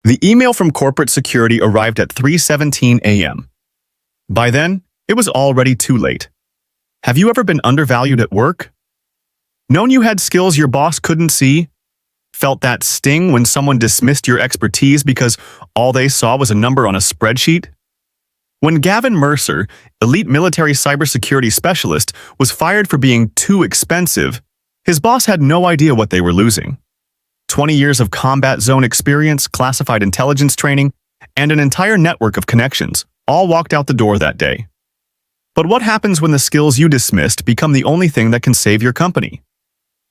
The email from corporate security arrived at 3:17 a.m. By then, it was already too late. Have you ever been undervalued at work? Known you had skills your boss couldn't see? Felt that sting when someone dismissed your expertise because all they saw was a number on a spreadsheet? When Gavin Mercer, elite military cybersecurity specialist, was fired for being too expensive, his boss had no idea what they were losing. 20 years of combat zone experience, classified intelligence training, and an entire network of connections all walked out the door that day. But what happens when the skills you dismissed become the only thing that can save your company?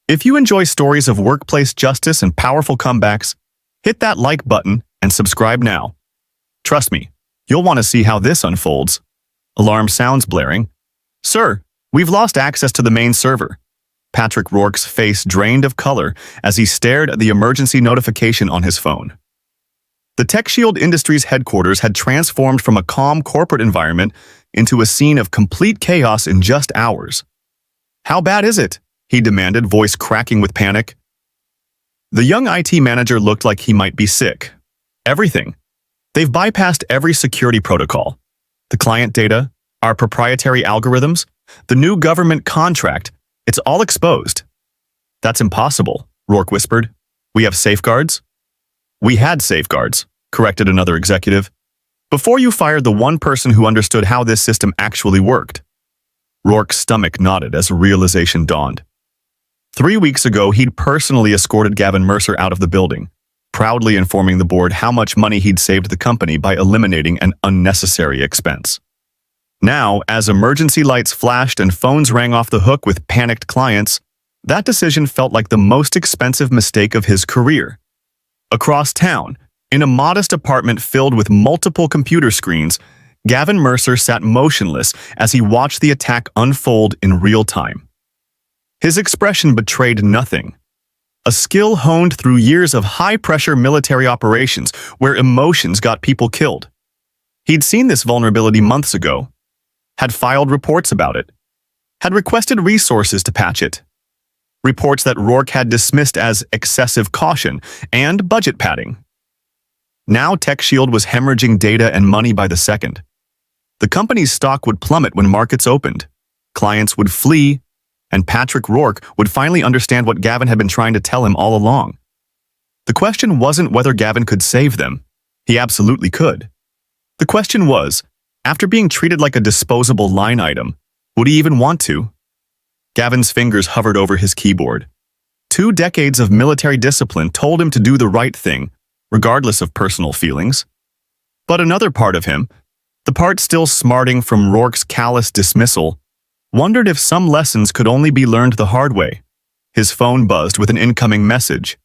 If you enjoy stories of workplace justice and powerful comebacks, hit that like button and subscribe now. Trust me, you'll want to see how this unfolds. Alarm sounds blaring. Sir, we've lost access to the main server. Patrick Rourke's face drained of color as he stared at the emergency notification on his phone. The TechShield Industries headquarters had transformed from a calm corporate environment into a scene of complete chaos in just hours. How bad is it? He demanded, voice cracking with panic. The young IT manager looked like he might be sick. Everything. They've bypassed every security protocol. The client data, our proprietary algorithms, the new government contract, it's all exposed. That's impossible, Rourke whispered. We have safeguards? We had safeguards, corrected another executive. Before you fired the one person who understood how this system actually worked. Rourke's stomach knotted as a realization dawned. 3 weeks ago, he'd personally escorted Gavin Mercer out of the building, proudly informing the board how much money he'd saved the company by eliminating an unnecessary expense. Now, as emergency lights flashed and phones rang off the hook with panicked clients, that decision felt like the most expensive mistake of his career. Across town, in a modest apartment filled with multiple computer screens, Gavin Mercer sat motionless as he watched the attack unfold in real time. His expression betrayed nothing. A skill honed through years of high-pressure military operations where emotions got people killed. He'd seen this vulnerability months ago, had filed reports about it, had requested resources to patch it. Reports that Rourke had dismissed as excessive caution and budget padding. Now TechShield was hemorrhaging data and money by the second. The company's stock would plummet when markets opened, clients would flee, and Patrick Rourke would finally understand what Gavin had been trying to tell him all along. The question wasn't whether Gavin could save them. He absolutely could. The question was, after being treated like a disposable line item, would he even want to? Gavin's fingers hovered over his keyboard. 2 decades of military discipline told him to do the right thing, regardless of personal feelings. But another part of him, the part still smarting from Rourke's callous dismissal, wondered if some lessons could only be learned the hard way. His phone buzzed with an incoming message.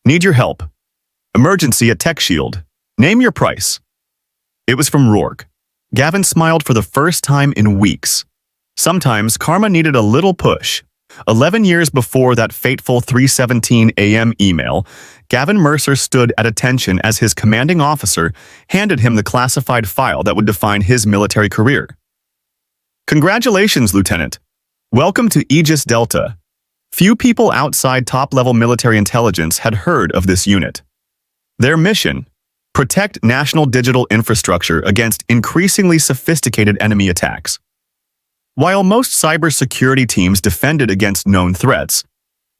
Need your help. Emergency at TechShield. Name your price. It was from Rourke. Gavin smiled for the first time in weeks. Sometimes karma needed a little push. 11 years before that fateful 3:17 a.m. email, Gavin Mercer stood at attention as his commanding officer handed him the classified file that would define his military career. Congratulations, Lieutenant. Welcome to Aegis Delta. Few people outside top-level military intelligence had heard of this unit. Their mission: protect national digital infrastructure against increasingly sophisticated enemy attacks. While most cybersecurity teams defended against known threats,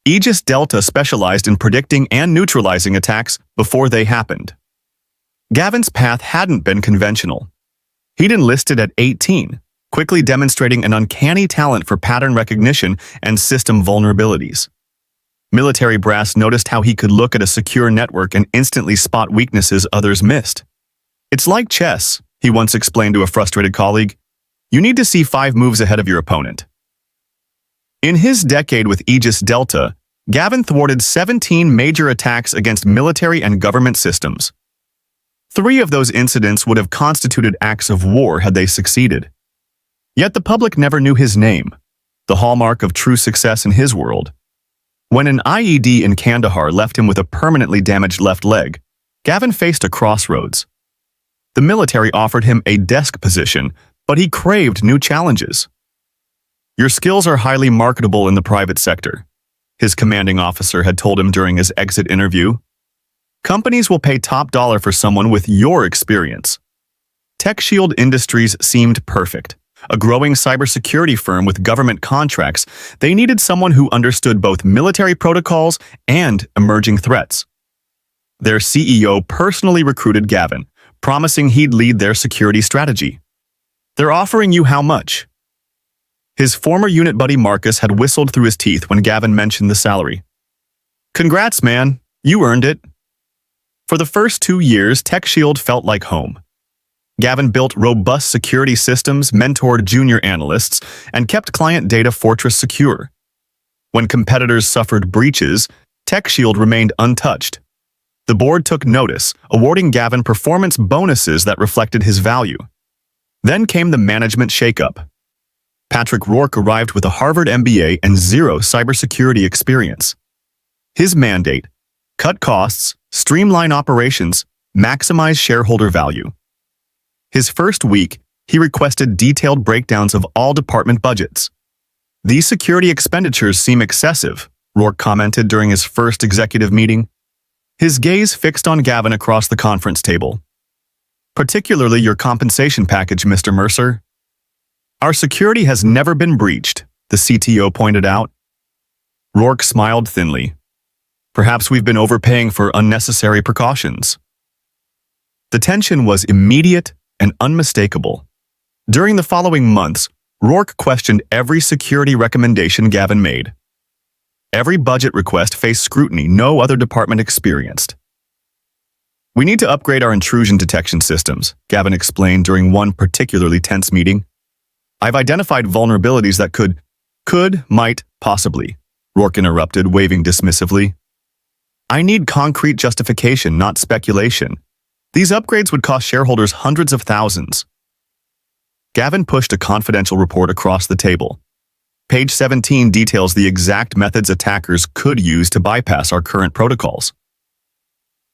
Aegis Delta specialized in predicting and neutralizing attacks before they happened. Gavin's path hadn't been conventional. He'd enlisted at 18, quickly demonstrating an uncanny talent for pattern recognition and system vulnerabilities. Military brass noticed how he could look at a secure network and instantly spot weaknesses others missed. It's like chess, he once explained to a frustrated colleague. You need to see 5 moves ahead of your opponent. In his decade with Aegis Delta, Gavin thwarted 17 major attacks against military and government systems. 3 of those incidents would have constituted acts of war had they succeeded. Yet the public never knew his name, the hallmark of true success in his world. When an IED in Kandahar left him with a permanently damaged left leg, Gavin faced a crossroads. The military offered him a desk position, but he craved new challenges. Your skills are highly marketable in the private sector, his commanding officer had told him during his exit interview. Companies will pay top dollar for someone with your experience. TechShield Industries seemed perfect. A growing cybersecurity firm with government contracts, they needed someone who understood both military protocols and emerging threats. Their CEO personally recruited Gavin, promising he'd lead their security strategy. "They're offering you how much?" His former unit buddy Marcus had whistled through his teeth when Gavin mentioned the salary. "Congrats, man. You earned it." For the first 2 years, TechShield felt like home. Gavin built robust security systems, mentored junior analysts, and kept client data fortress secure. When competitors suffered breaches, TechShield remained untouched. The board took notice, awarding Gavin performance bonuses that reflected his value. Then came the management shakeup. Patrick Rourke arrived with a Harvard MBA and zero cybersecurity experience. His mandate: cut costs, streamline operations, maximize shareholder value. His first week, he requested detailed breakdowns of all department budgets. "These security expenditures seem excessive," Rourke commented during his first executive meeting. His gaze fixed on Gavin across the conference table. "Particularly your compensation package, Mr. Mercer." "Our security has never been breached," the CTO pointed out. Rourke smiled thinly. "Perhaps we've been overpaying for unnecessary precautions." The tension was immediate and unmistakable. During the following months, Rourke questioned every security recommendation Gavin made. Every budget request faced scrutiny no other department experienced. "We need to upgrade our intrusion detection systems," Gavin explained during one particularly tense meeting. "I've identified vulnerabilities that might, possibly," Rourke interrupted, waving dismissively. "I need concrete justification, not speculation. These upgrades would cost shareholders hundreds of thousands." Gavin pushed a confidential report across the table. Page 17 details the exact methods attackers could use to bypass our current protocols.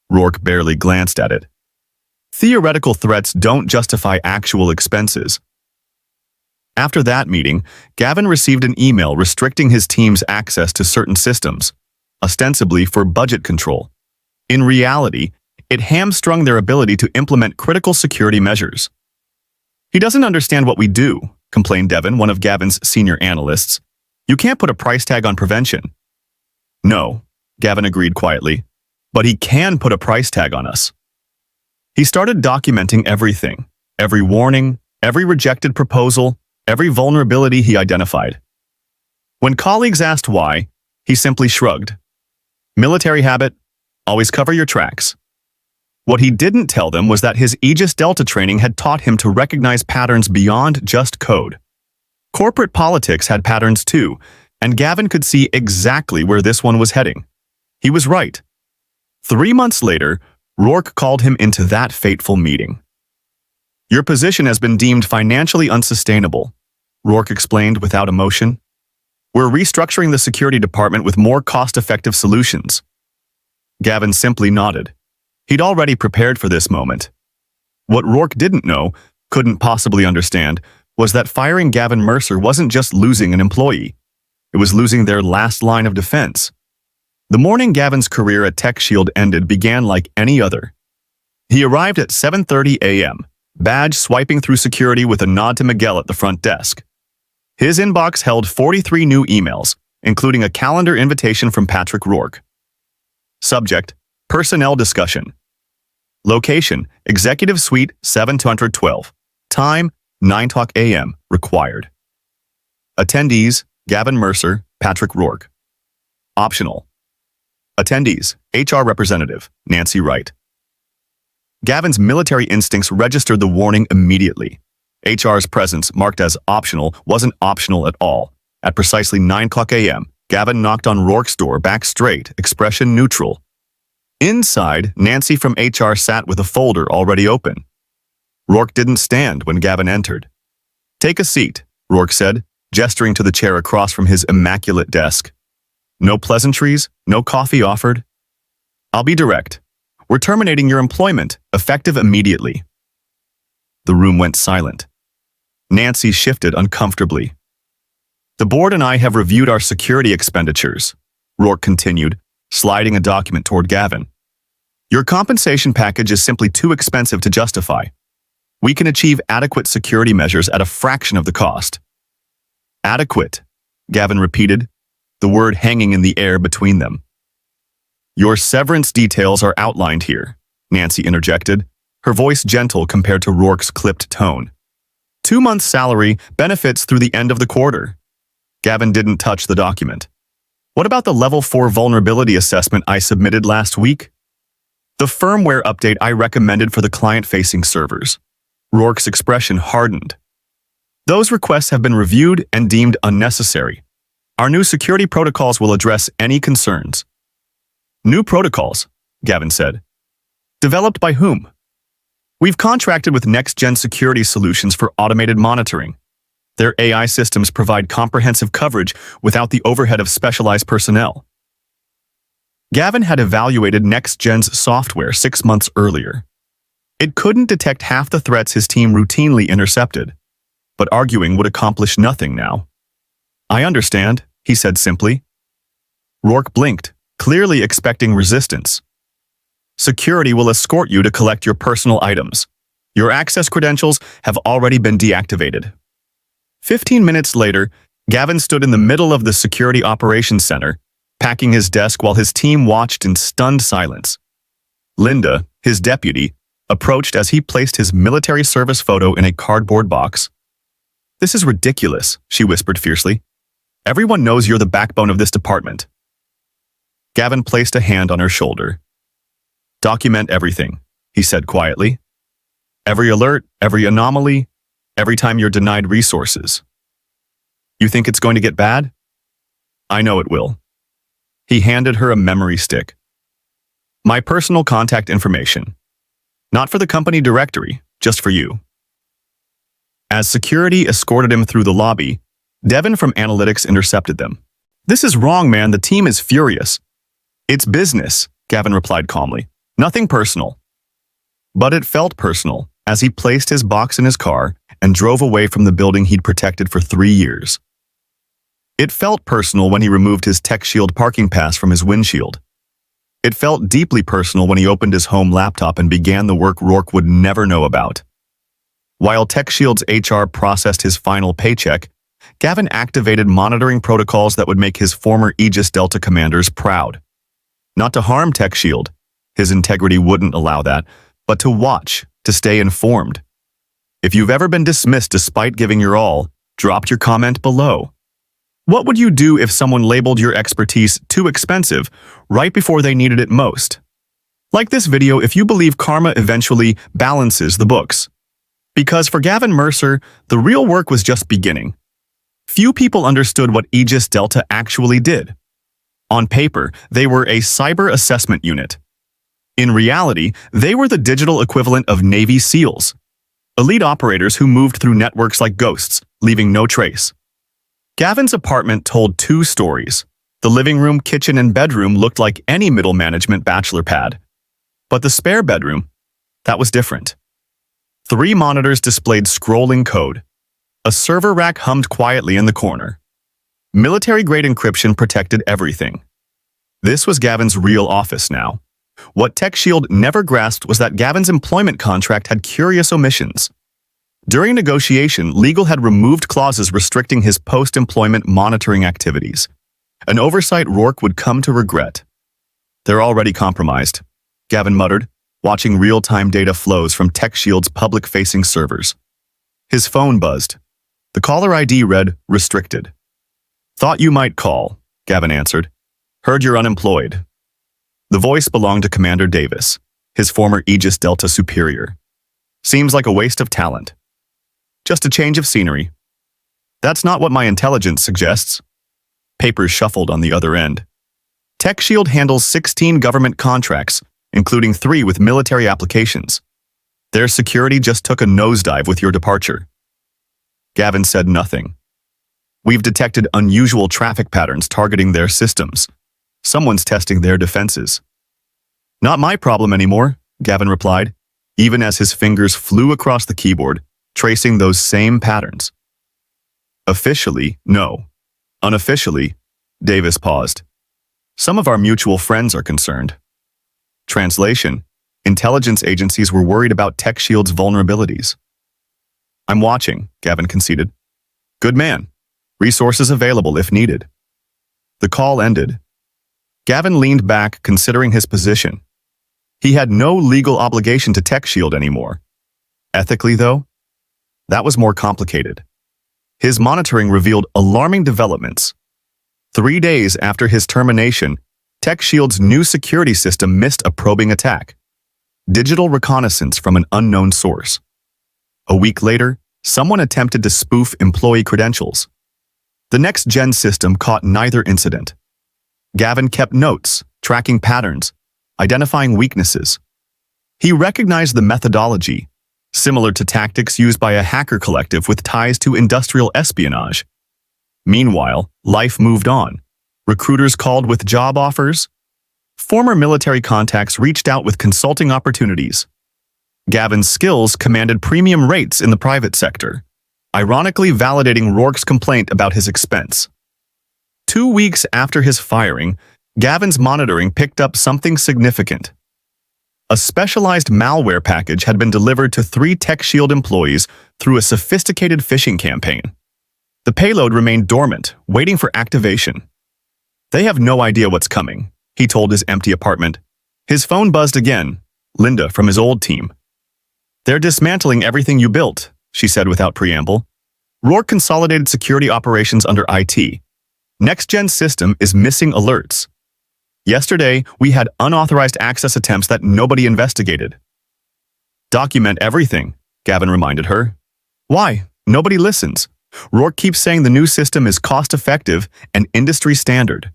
Rourke barely glanced at it. Theoretical threats don't justify actual expenses. After that meeting, Gavin received an email restricting his team's access to certain systems, ostensibly for budget control. In reality, it hamstrung their ability to implement critical security measures. "He doesn't understand what we do," complained Devin, one of Gavin's senior analysts. "You can't put a price tag on prevention." "No," Gavin agreed quietly, "but he can put a price tag on us." He started documenting everything, every warning, every rejected proposal, every vulnerability he identified. When colleagues asked why, he simply shrugged. "Military habit, always cover your tracks." What he didn't tell them was that his Aegis Delta training had taught him to recognize patterns beyond just code. Corporate politics had patterns too, and Gavin could see exactly where this one was heading. He was right. 3 months later, Rourke called him into that fateful meeting. "Your position has been deemed financially unsustainable," Rourke explained without emotion. "We're restructuring the security department with more cost-effective solutions." Gavin simply nodded. He'd already prepared for this moment. What Rourke didn't know, couldn't possibly understand, was that firing Gavin Mercer wasn't just losing an employee. It was losing their last line of defense. The morning Gavin's career at TechShield ended began like any other. He arrived at 7:30 a.m., badge swiping through security with a nod to Miguel at the front desk. His inbox held 43 new emails, including a calendar invitation from Patrick Rourke. Subject: Personnel discussion. Location: Executive Suite 712. Time: 9:00 a.m. Required. Attendees: Gavin Mercer, Patrick Rourke. Optional. Attendees: HR Representative, Nancy Wright. Gavin's military instincts registered the warning immediately. HR's presence, marked as optional, wasn't optional at all. At precisely 9:00 a.m., Gavin knocked on Rourke's door, back straight, expression neutral. Inside, Nancy from HR sat with a folder already open. Rourke didn't stand when Gavin entered. "Take a seat," Rourke said, gesturing to the chair across from his immaculate desk. "No pleasantries, no coffee offered." "I'll be direct. We're terminating your employment, effective immediately." The room went silent. Nancy shifted uncomfortably. "The board and I have reviewed our security expenditures," Rourke continued, sliding a document toward Gavin. Your compensation package is simply too expensive to justify. We can achieve adequate security measures at a fraction of the cost. Adequate, Gavin repeated, the word hanging in the air between them. Your severance details are outlined here, Nancy interjected, her voice gentle compared to Rourke's clipped tone. 2 months' salary, benefits through the end of the quarter. Gavin didn't touch the document. What about the Level 4 vulnerability assessment I submitted last week? The firmware update I recommended for the client-facing servers. Rourke's expression hardened. Those requests have been reviewed and deemed unnecessary. Our new security protocols will address any concerns. New protocols, Gavin said. Developed by whom? We've contracted with next-gen security solutions for automated monitoring. Their AI systems provide comprehensive coverage without the overhead of specialized personnel. Gavin had evaluated NextGen's software 6 months earlier. It couldn't detect half the threats his team routinely intercepted, but arguing would accomplish nothing now. I understand, he said simply. Rourke blinked, clearly expecting resistance. Security will escort you to collect your personal items. Your access credentials have already been deactivated. 15 minutes later, Gavin stood in the middle of the Security Operations Center, packing his desk while his team watched in stunned silence. Linda, his deputy, approached as he placed his military service photo in a cardboard box. This is ridiculous, she whispered fiercely. Everyone knows you're the backbone of this department. Gavin placed a hand on her shoulder. Document everything, he said quietly. Every alert, every anomaly, every time you're denied resources. You think it's going to get bad? I know it will. He handed her a memory stick. My personal contact information. Not for the company directory, just for you. As security escorted him through the lobby, Devin from Analytics intercepted them. This is wrong, man. The team is furious. It's business, Gavin replied calmly. Nothing personal. But it felt personal as he placed his box in his car and drove away from the building he'd protected for 3 years. It felt personal when he removed his TechShield parking pass from his windshield. It felt deeply personal when he opened his home laptop and began the work Rourke would never know about. While TechShield's HR processed his final paycheck, Gavin activated monitoring protocols that would make his former Aegis Delta commanders proud. Not to harm TechShield, his integrity wouldn't allow that, but to watch, to stay informed. If you've ever been dismissed despite giving your all, drop your comment below. What would you do if someone labeled your expertise too expensive right before they needed it most? Like this video if you believe karma eventually balances the books. Because for Gavin Mercer, the real work was just beginning. Few people understood what Aegis Delta actually did. On paper, they were a cyber assessment unit. In reality, they were the digital equivalent of Navy SEALs, elite operators who moved through networks like ghosts, leaving no trace. Gavin's apartment told 2 stories. The living room, kitchen, and bedroom looked like any middle management bachelor pad. But the spare bedroom, that was different. 3 monitors displayed scrolling code. A server rack hummed quietly in the corner. Military-grade encryption protected everything. This was Gavin's real office now. What TechShield never grasped was that Gavin's employment contract had curious omissions. During negotiation, legal had removed clauses restricting his post-employment monitoring activities. An oversight Rourke would come to regret. They're already compromised, Gavin muttered, watching real-time data flows from TechShield's public-facing servers. His phone buzzed. The caller ID read, restricted. Thought you might call, Gavin answered. Heard you're unemployed. The voice belonged to Commander Davis, his former Aegis Delta superior. Seems like a waste of talent. Just a change of scenery. That's not what my intelligence suggests. Papers shuffled on the other end. TechShield handles 16 government contracts, including 3 with military applications. Their security just took a nosedive with your departure. Gavin said nothing. We've detected unusual traffic patterns targeting their systems. Someone's testing their defenses. Not my problem anymore, Gavin replied, even as his fingers flew across the keyboard, tracing those same patterns. Officially, no. Unofficially, Davis paused. Some of our mutual friends are concerned. Translation: intelligence agencies were worried about TechShield's vulnerabilities. I'm watching, Gavin conceded. Good man. Resources available if needed. The call ended. Gavin leaned back, considering his position. He had no legal obligation to TechShield anymore. Ethically, though, that was more complicated. His monitoring revealed alarming developments. 3 days after his termination, TechShield's new security system missed a probing attack. Digital reconnaissance from an unknown source. A week later, someone attempted to spoof employee credentials. The next-gen system caught neither incident. Gavin kept notes, tracking patterns, identifying weaknesses. He recognized the methodology, similar to tactics used by a hacker collective with ties to industrial espionage. Meanwhile, life moved on. Recruiters called with job offers. Former military contacts reached out with consulting opportunities. Gavin's skills commanded premium rates in the private sector, ironically validating Rourke's complaint about his expense. 2 weeks after his firing, Gavin's monitoring picked up something significant. A specialized malware package had been delivered to 3 TechShield employees through a sophisticated phishing campaign. The payload remained dormant, waiting for activation. They have no idea what's coming, he told his empty apartment. His phone buzzed again, Linda from his old team. They're dismantling everything you built, she said without preamble. Rourke consolidated security operations under IT. Next-gen system is missing alerts. Yesterday, we had unauthorized access attempts that nobody investigated. Document everything, Gavin reminded her. Why? Nobody listens. Rourke keeps saying the new system is cost-effective and industry standard.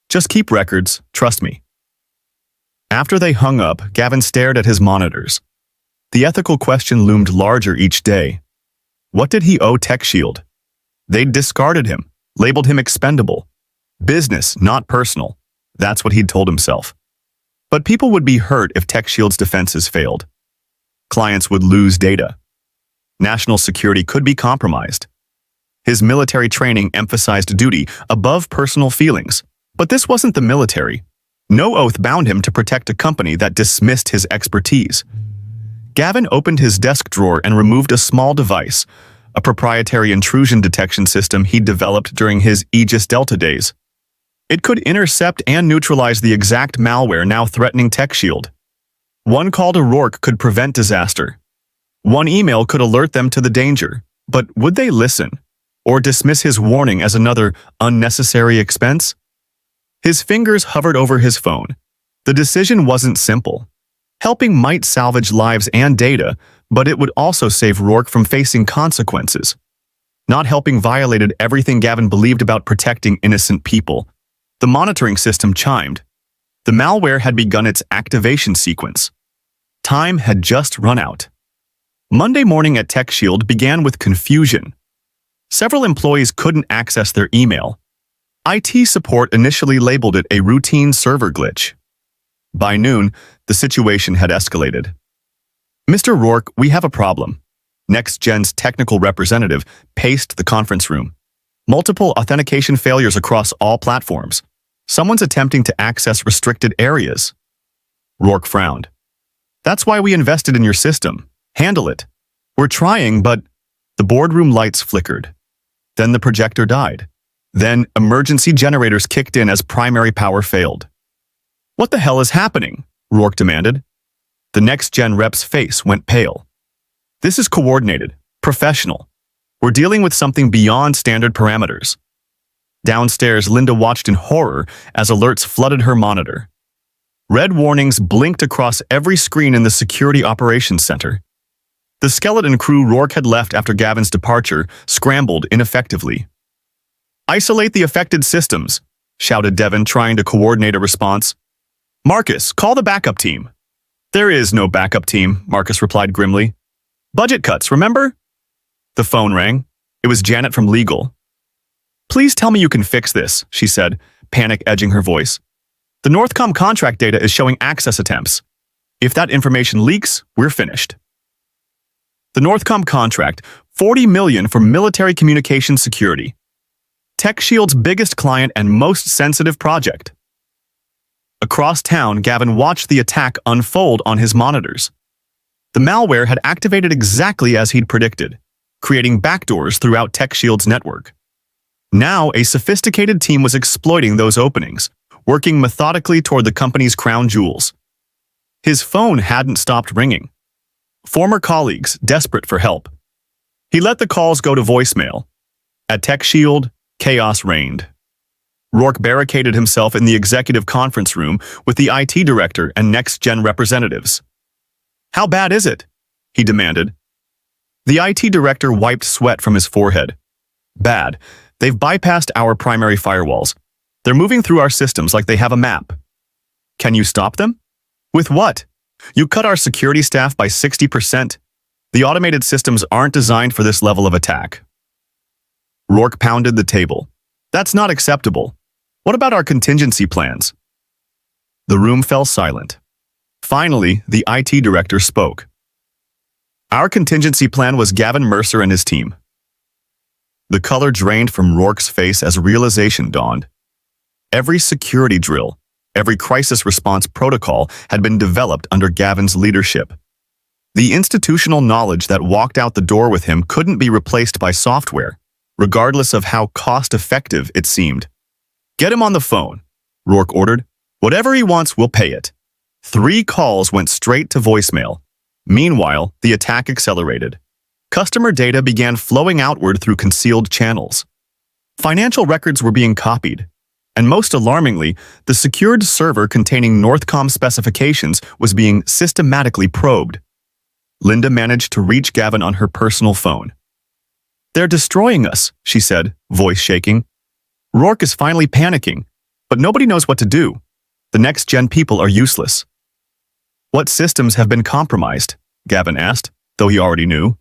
Just keep records, trust me. After they hung up, Gavin stared at his monitors. The ethical question loomed larger each day. What did he owe TechShield? They'd discarded him, labeled him expendable. Business, not personal. That's what he'd told himself. But people would be hurt if TechShield's defenses failed. Clients would lose data. National security could be compromised. His military training emphasized duty above personal feelings. But this wasn't the military. No oath bound him to protect a company that dismissed his expertise. Gavin opened his desk drawer and removed a small device, a proprietary intrusion detection system he'd developed during his Aegis Delta days. It could intercept and neutralize the exact malware now threatening TechShield. One call to Rourke could prevent disaster. One email could alert them to the danger. But would they listen? Or dismiss his warning as another unnecessary expense? His fingers hovered over his phone. The decision wasn't simple. Helping might salvage lives and data, but it would also save Rourke from facing consequences. Not helping violated everything Gavin believed about protecting innocent people. The monitoring system chimed. The malware had begun its activation sequence. Time had just run out. Monday morning at TechShield began with confusion. Several employees couldn't access their email. IT support initially labeled it a routine server glitch. By noon, the situation had escalated. Mr. Rourke, we have a problem. NextGen's technical representative paced the conference room. Multiple authentication failures across all platforms. Someone's attempting to access restricted areas. Rourke frowned. That's why we invested in your system. Handle it. We're trying, but the boardroom lights flickered. Then the projector died. Then emergency generators kicked in as primary power failed. What the hell is happening? Rourke demanded. The next-gen rep's face went pale. This is coordinated, professional. We're dealing with something beyond standard parameters. Downstairs, Linda watched in horror as alerts flooded her monitor. Red warnings blinked across every screen in the Security Operations Center. The skeleton crew Rourke had left after Gavin's departure scrambled ineffectively. Isolate the affected systems, shouted Devon, trying to coordinate a response. Marcus, call the backup team. There is no backup team, Marcus replied grimly. Budget cuts, remember? The phone rang. It was Janet from legal. Please tell me you can fix this, she said, panic edging her voice. The Northcom contract data is showing access attempts. If that information leaks, we're finished. The Northcom contract, $40 million for military communications security. TechShield's biggest client and most sensitive project. Across town, Gavin watched the attack unfold on his monitors. The malware had activated exactly as he'd predicted, creating backdoors throughout TechShield's network. Now, a sophisticated team was exploiting those openings, working methodically toward the company's crown jewels. His phone hadn't stopped ringing. Former colleagues, desperate for help. He let the calls go to voicemail. At TechShield, chaos reigned. Rourke barricaded himself in the executive conference room with the IT director and next-gen representatives. "How bad is it?" he demanded. The IT director wiped sweat from his forehead. "Bad. They've bypassed our primary firewalls. They're moving through our systems like they have a map." "Can you stop them?" "With what? You cut our security staff by 60%. The automated systems aren't designed for this level of attack." Rourke pounded the table. "That's not acceptable. What about our contingency plans?" The room fell silent. Finally, the IT director spoke. "Our contingency plan was Gavin Mercer and his team." The color drained from Rourke's face as realization dawned. Every security drill, every crisis response protocol had been developed under Gavin's leadership. The institutional knowledge that walked out the door with him couldn't be replaced by software, regardless of how cost-effective it seemed. "Get him on the phone," Rourke ordered. "Whatever he wants, we'll pay it." 3 calls went straight to voicemail. Meanwhile, the attack accelerated. Customer data began flowing outward through concealed channels. Financial records were being copied. And most alarmingly, the secured server containing Northcom specifications was being systematically probed. Linda managed to reach Gavin on her personal phone. "They're destroying us," she said, voice shaking. Rourke is finally panicking, but nobody knows what to do. The next-gen people are useless. "What systems have been compromised?" Gavin asked, though he already knew.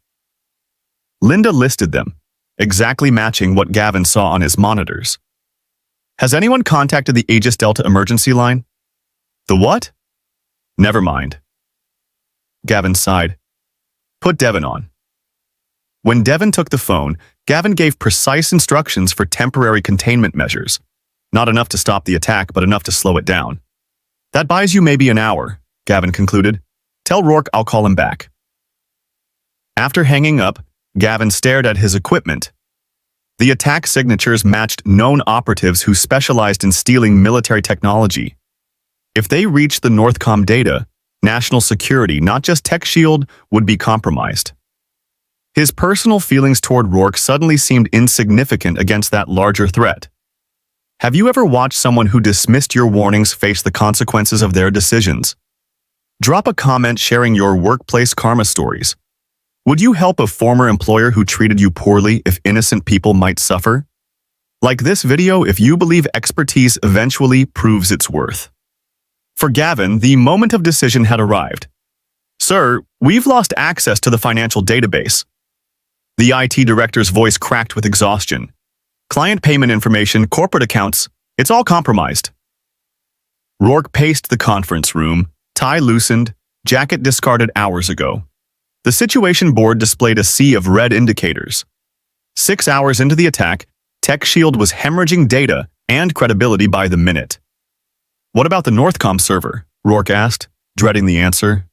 Linda listed them, exactly matching what Gavin saw on his monitors. "Has anyone contacted the Aegis Delta emergency line?" "The what?" "Never mind." Gavin sighed. "Put Devin on." When Devin took the phone, Gavin gave precise instructions for temporary containment measures. Not enough to stop the attack, but enough to slow it down. "That buys you maybe an hour," Gavin concluded. "Tell Rourke I'll call him back." After hanging up, Gavin stared at his equipment. The attack signatures matched known operatives who specialized in stealing military technology. If they reached the Northcom data, national security, not just TechShield, would be compromised. His personal feelings toward Rourke suddenly seemed insignificant against that larger threat. Have you ever watched someone who dismissed your warnings face the consequences of their decisions? Drop a comment sharing your workplace karma stories. Would you help a former employer who treated you poorly if innocent people might suffer? Like this video if you believe expertise eventually proves its worth. For Gavin, the moment of decision had arrived. "Sir, we've lost access to the financial database." The IT director's voice cracked with exhaustion. "Client payment information, corporate accounts, it's all compromised." Rourke paced the conference room, tie loosened, jacket discarded hours ago. The situation board displayed a sea of red indicators. 6 hours into the attack, TechShield was hemorrhaging data and credibility by the minute. "What about the Northcom server?" Rourke asked, dreading the answer.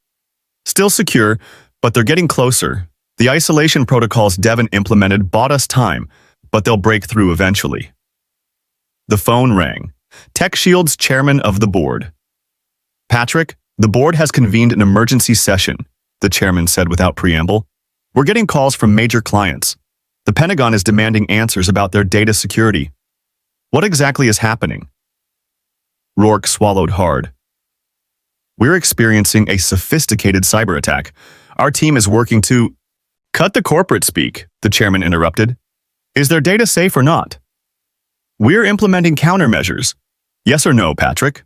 "Still secure, but they're getting closer. The isolation protocols Devin implemented bought us time, but they'll break through eventually." The phone rang. TechShield's chairman of the board. "Patrick, the board has convened an emergency session," the chairman said without preamble. "We're getting calls from major clients. The Pentagon is demanding answers about their data security. What exactly is happening?" Rourke swallowed hard. "We're experiencing a sophisticated cyber attack. Our team is working to—" "Cut the corporate speak," the chairman interrupted. "Is their data safe or not?" "We're implementing countermeasures. Yes or no, Patrick?"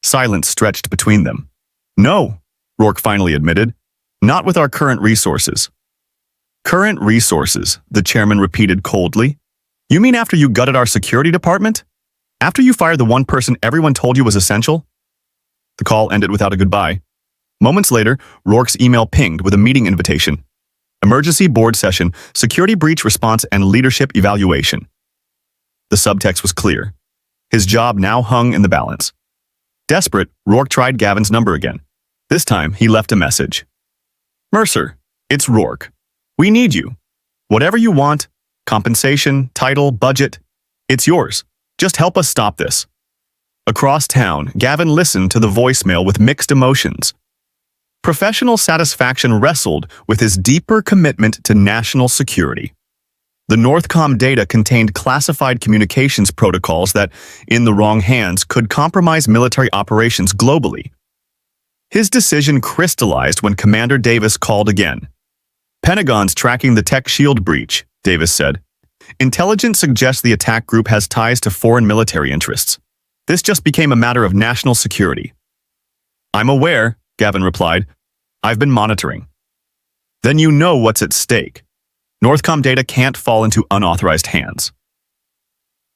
Silence stretched between them. "No," Rourke finally admitted. "Not with our current resources." "Current resources," the chairman repeated coldly. "You mean after you gutted our security department? After you fired the one person everyone told you was essential?" The call ended without a goodbye. Moments later, Rourke's email pinged with a meeting invitation. Emergency board session, security breach response and leadership evaluation. The subtext was clear. His job now hung in the balance. Desperate, Rourke tried Gavin's number again. This time, he left a message. Mercer, it's Rourke. We need you. Whatever you want, compensation, title, budget, it's yours. Just help us stop this. Across town, Gavin listened to the voicemail with mixed emotions. Professional satisfaction wrestled with his deeper commitment to national security. The Northcom data contained classified communications protocols that, in the wrong hands, could compromise military operations globally. His decision crystallized when Commander Davis called again. Pentagon's tracking the Tech Shield breach, Davis said. Intelligence suggests the attack group has ties to foreign military interests. This just became a matter of national security. I'm aware, Gavin replied. I've been monitoring. Then you know what's at stake. Northcom data can't fall into unauthorized hands.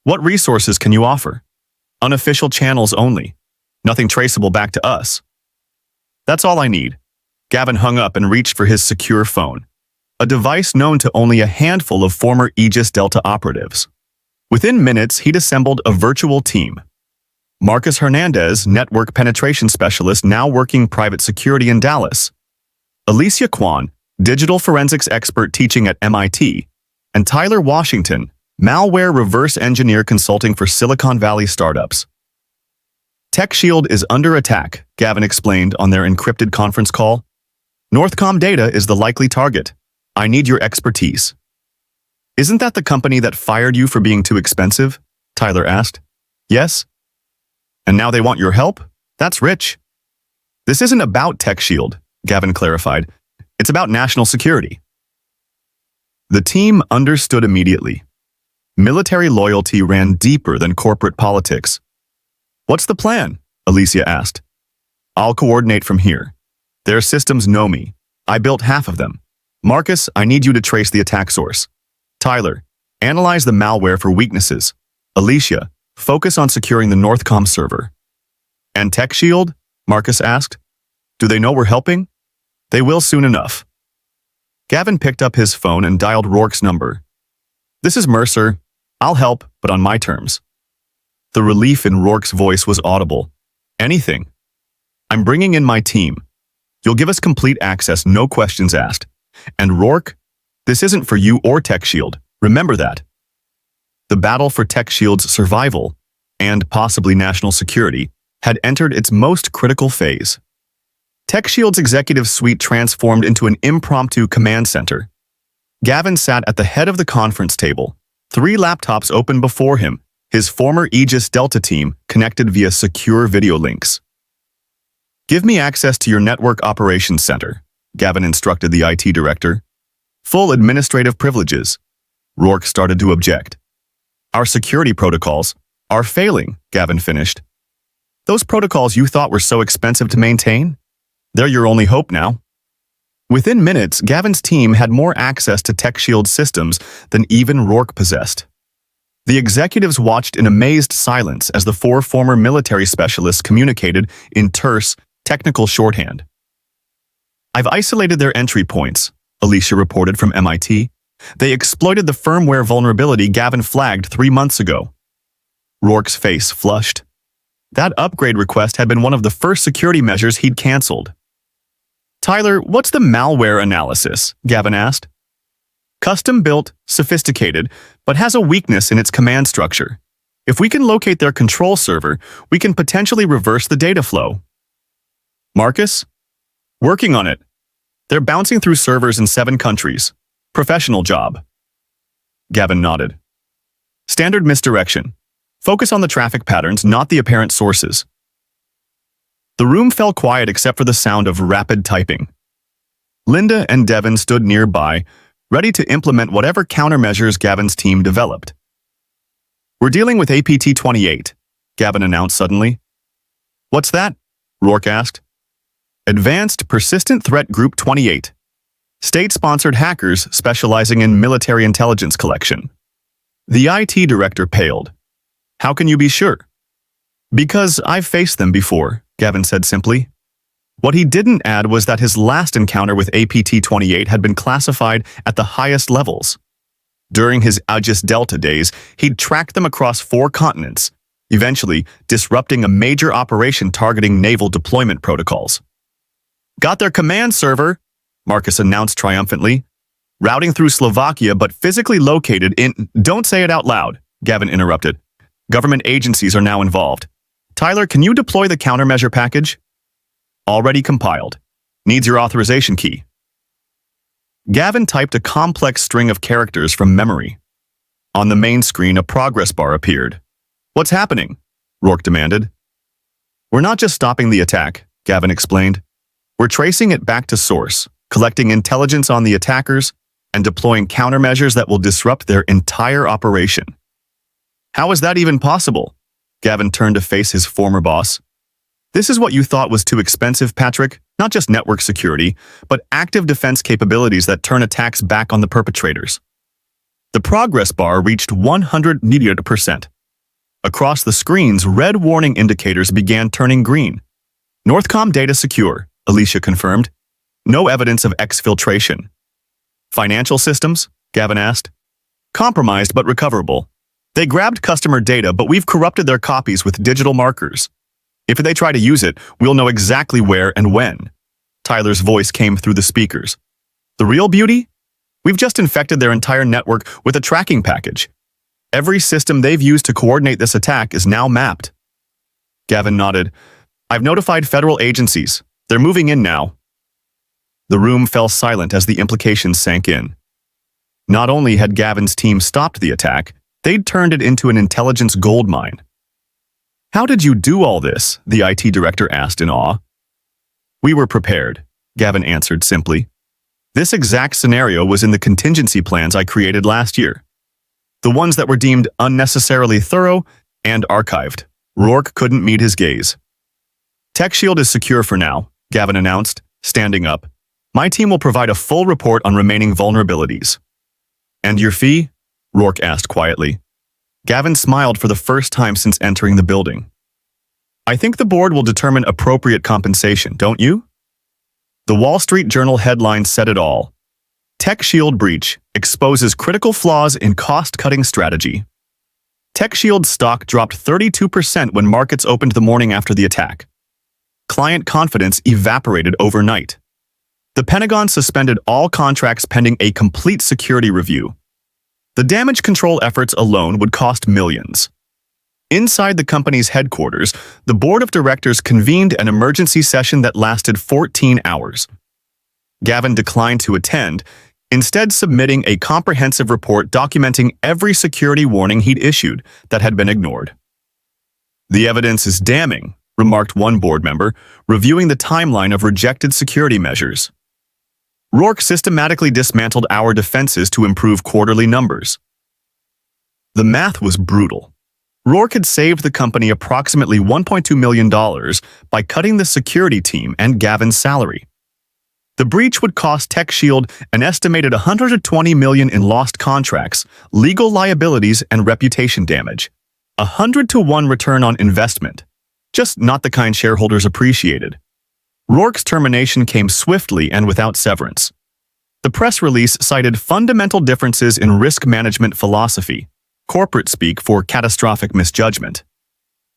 What resources can you offer? Unofficial channels only. Nothing traceable back to us. That's all I need. Gavin hung up and reached for his secure phone, a device known to only a handful of former Aegis Delta operatives. Within minutes, he'd assembled a virtual team. Marcus Hernandez, network penetration specialist now working private security in Dallas. Alicia Kwan, digital forensics expert teaching at MIT. And Tyler Washington, malware reverse engineer consulting for Silicon Valley startups. Tech Shield is under attack, Gavin explained on their encrypted conference call. Northcom data is the likely target. I need your expertise. Isn't that the company that fired you for being too expensive? Tyler asked. Yes. And now they want your help? That's rich. This isn't about Tech Shield, Gavin clarified. It's about national security. The team understood immediately. Military loyalty ran deeper than corporate politics. What's the plan? Alicia asked. I'll coordinate from here. Their systems know me. I built half of them. Marcus, I need you to trace the attack source. Tyler, analyze the malware for weaknesses. Alicia, focus on securing the Northcom server. And Tech Shield? Marcus asked. Do they know we're helping? They will soon enough. Gavin picked up his phone and dialed Rourke's number. This is Mercer. I'll help, but on my terms. The relief in Rourke's voice was audible. Anything. I'm bringing in my team. You'll give us complete access, no questions asked. And Rourke, this isn't for you or Tech Shield. Remember that. The battle for Tech Shield's survival, and possibly national security, had entered its most critical phase. Tech Shield's executive suite transformed into an impromptu command center. Gavin sat at the head of the conference table, 3 laptops open before him, his former Aegis Delta team connected via secure video links. Give me access to your network operations center, Gavin instructed the IT director. Full administrative privileges. Rourke started to object. Our security protocols are failing, Gavin finished. Those protocols you thought were so expensive to maintain? They're your only hope now. Within minutes, Gavin's team had more access to Tech Shield systems than even Rourke possessed. The executives watched in amazed silence as the 4 former military specialists communicated in terse, technical shorthand. I've isolated their entry points, Alicia reported from MIT. They exploited the firmware vulnerability Gavin flagged 3 months ago. Rourke's face flushed. That upgrade request had been one of the first security measures he'd canceled. Tyler, what's the malware analysis? Gavin asked. Custom-built, sophisticated, but has a weakness in its command structure. If we can locate their control server, we can potentially reverse the data flow. Marcus? Working on it. They're bouncing through servers in 7 countries. Professional job. Gavin nodded. Standard misdirection. Focus on the traffic patterns, not the apparent sources. The room fell quiet except for the sound of rapid typing. Linda and Devin stood nearby, ready to implement whatever countermeasures Gavin's team developed. We're dealing with APT-28, Gavin announced suddenly. What's that? Rourke asked. Advanced Persistent Threat Group 28. State-sponsored hackers specializing in military intelligence collection. The IT director paled. How can you be sure? Because I've faced them before, Gavin said simply. What he didn't add was that his last encounter with APT-28 had been classified at the highest levels. During his Aegis Delta days, he'd tracked them across 4 continents, eventually disrupting a major operation targeting naval deployment protocols. "Got their command server," Marcus announced triumphantly. "Routing through Slovakia but physically located in—" "Don't say it out loud," Gavin interrupted. "Government agencies are now involved. Tyler, can you deploy the countermeasure package?" "Already compiled. Needs your authorization key." Gavin typed a complex string of characters from memory. On the main screen, a progress bar appeared. "What's happening?" Rourke demanded. "We're not just stopping the attack," Gavin explained. "We're tracing it back to source, collecting intelligence on the attackers, and deploying countermeasures that will disrupt their entire operation." "How is that even possible?" Gavin turned to face his former boss. "This is what you thought was too expensive, Patrick. Not just network security, but active defense capabilities that turn attacks back on the perpetrators." The progress bar reached 100%. Across the screens, red warning indicators began turning green. "Northcom data secure," Alicia confirmed. "No evidence of exfiltration." "Financial systems?" Gavin asked. "Compromised but recoverable. They grabbed customer data, but we've corrupted their copies with digital markers. If they try to use it, we'll know exactly where and when." Tyler's voice came through the speakers. "The real beauty? We've just infected their entire network with a tracking package. Every system they've used to coordinate this attack is now mapped." Gavin nodded. "I've notified federal agencies. They're moving in now." The room fell silent as the implications sank in. Not only had Gavin's team stopped the attack, they'd turned it into an intelligence goldmine. "How did you do all this?" the IT director asked in awe. "We were prepared," Gavin answered simply. "This exact scenario was in the contingency plans I created last year. The ones that were deemed unnecessarily thorough and archived." Rourke couldn't meet his gaze. "TechShield is secure for now," Gavin announced, standing up. "My team will provide a full report on remaining vulnerabilities." "And your fee?" Rourke asked quietly. Gavin smiled for the first time since entering the building. "I think the board will determine appropriate compensation, don't you?" The Wall Street Journal headline said it all. TechShield breach exposes critical flaws in cost-cutting strategy. TechShield's stock dropped 32% when markets opened the morning after the attack. Client confidence evaporated overnight. The Pentagon suspended all contracts pending a complete security review. The damage control efforts alone would cost millions. Inside the company's headquarters, the board of directors convened an emergency session that lasted 14 hours. Gavin declined to attend, instead submitting a comprehensive report documenting every security warning he'd issued that had been ignored. "The evidence is damning," remarked one board member, reviewing the timeline of rejected security measures. "Rourke systematically dismantled our defenses to improve quarterly numbers." The math was brutal. Rourke had saved the company approximately $1.2 million by cutting the security team and Gavin's salary. The breach would cost TechShield an estimated $120 million in lost contracts, legal liabilities, and reputation damage. 100-to-1 return on investment. Just not the kind shareholders appreciated. Rourke's termination came swiftly and without severance. The press release cited fundamental differences in risk management philosophy, corporate speak for catastrophic misjudgment.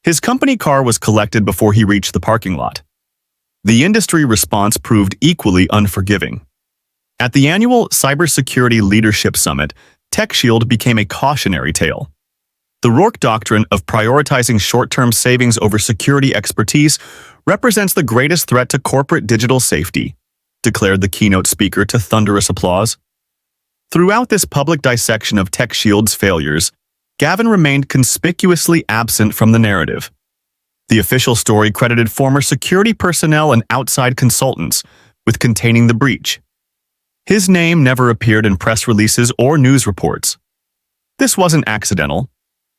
His company car was collected before he reached the parking lot. The industry response proved equally unforgiving. At the annual Cybersecurity Leadership Summit, TechShield became a cautionary tale. The Rourke doctrine of prioritizing short-term savings over security expertise represents the greatest threat to corporate digital safety, declared the keynote speaker to thunderous applause. Throughout this public dissection of TechShield's failures, Gavin remained conspicuously absent from the narrative. The official story credited former security personnel and outside consultants with containing the breach. His name never appeared in press releases or news reports. This wasn't accidental.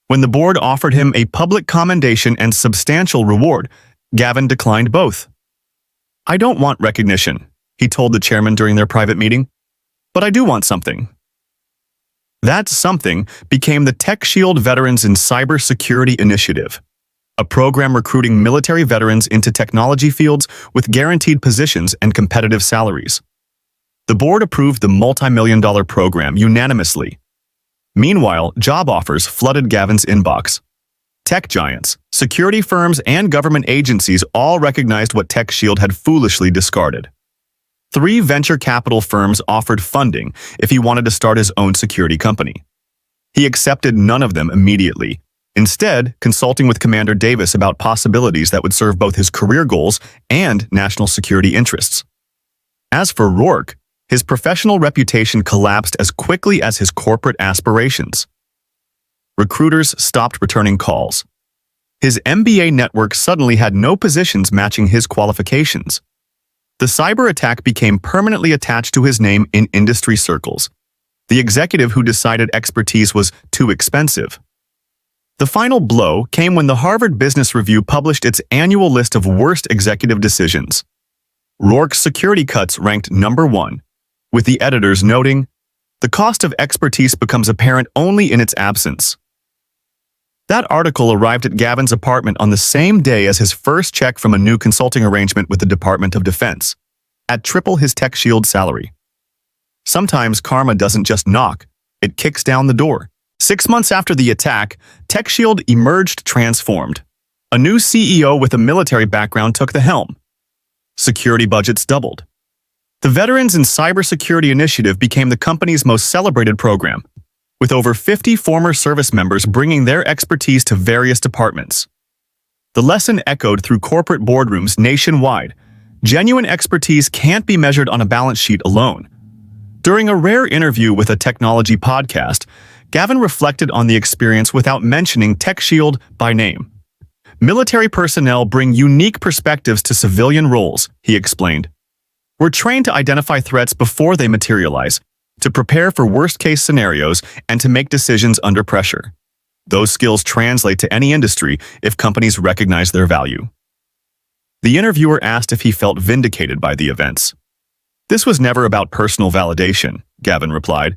When the board offered him a public commendation and substantial reward, Gavin declined both. "I don't want recognition," he told the chairman during their private meeting, "but I do want something." That something became the TechShield Veterans in Cybersecurity Initiative, a program recruiting military veterans into technology fields with guaranteed positions and competitive salaries. The board approved the multi-million-dollar program unanimously. Meanwhile, job offers flooded Gavin's inbox. Tech giants, security firms, and government agencies all recognized what TechShield had foolishly discarded. 3 venture capital firms offered funding if he wanted to start his own security company. He accepted none of them immediately, instead consulting with Commander Davis about possibilities that would serve both his career goals and national security interests. As for Rourke, his professional reputation collapsed as quickly as his corporate aspirations. Recruiters stopped returning calls. His MBA network suddenly had no positions matching his qualifications. The cyber attack became permanently attached to his name in industry circles. The executive who decided expertise was too expensive. The final blow came when the Harvard Business Review published its annual list of worst executive decisions. Rourke's security cuts ranked number 1, with the editors noting, "The cost of expertise becomes apparent only in its absence." That article arrived at Gavin's apartment on the same day as his first check from a new consulting arrangement with the Department of Defense, at triple his TechShield salary. Sometimes karma doesn't just knock, it kicks down the door. 6 months after the attack, TechShield emerged transformed. A new CEO with a military background took the helm. Security budgets doubled. The Veterans in Cybersecurity Initiative became the company's most celebrated program, with over 50 former service members bringing their expertise to various departments. The lesson echoed through corporate boardrooms nationwide. Genuine expertise can't be measured on a balance sheet alone. During a rare interview with a technology podcast, Gavin reflected on the experience without mentioning TechShield by name. "Military personnel bring unique perspectives to civilian roles," he explained. "We're trained to identify threats before they materialize, to prepare for worst-case scenarios, and to make decisions under pressure. Those skills translate to any industry if companies recognize their value." The interviewer asked if he felt vindicated by the events. "This was never about personal validation," Gavin replied.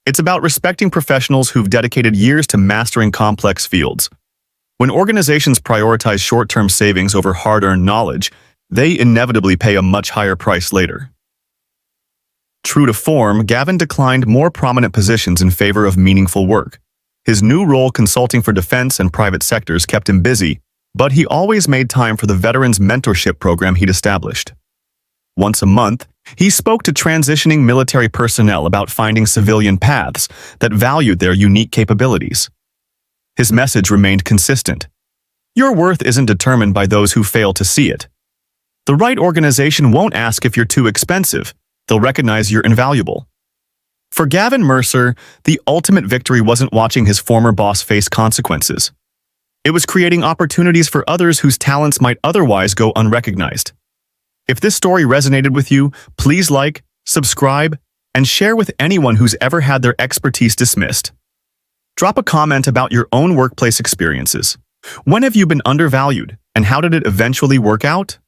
"It's about respecting professionals who've dedicated years to mastering complex fields. When organizations prioritize short-term savings over hard-earned knowledge, they inevitably pay a much higher price later." True to form, Gavin declined more prominent positions in favor of meaningful work. His new role consulting for defense and private sectors kept him busy, but he always made time for the Veterans Mentorship program he'd established. Once a month, he spoke to transitioning military personnel about finding civilian paths that valued their unique capabilities. His message remained consistent. Your worth isn't determined by those who fail to see it. The right organization won't ask if you're too expensive. They'll recognize you're invaluable. For Gavin Mercer, the ultimate victory wasn't watching his former boss face consequences. It was creating opportunities for others whose talents might otherwise go unrecognized. If this story resonated with you, please like, subscribe, and share with anyone who's ever had their expertise dismissed. Drop a comment about your own workplace experiences. When have you been undervalued, and how did it eventually work out?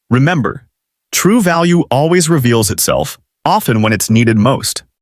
Remember, true value always reveals itself, often when it's needed most.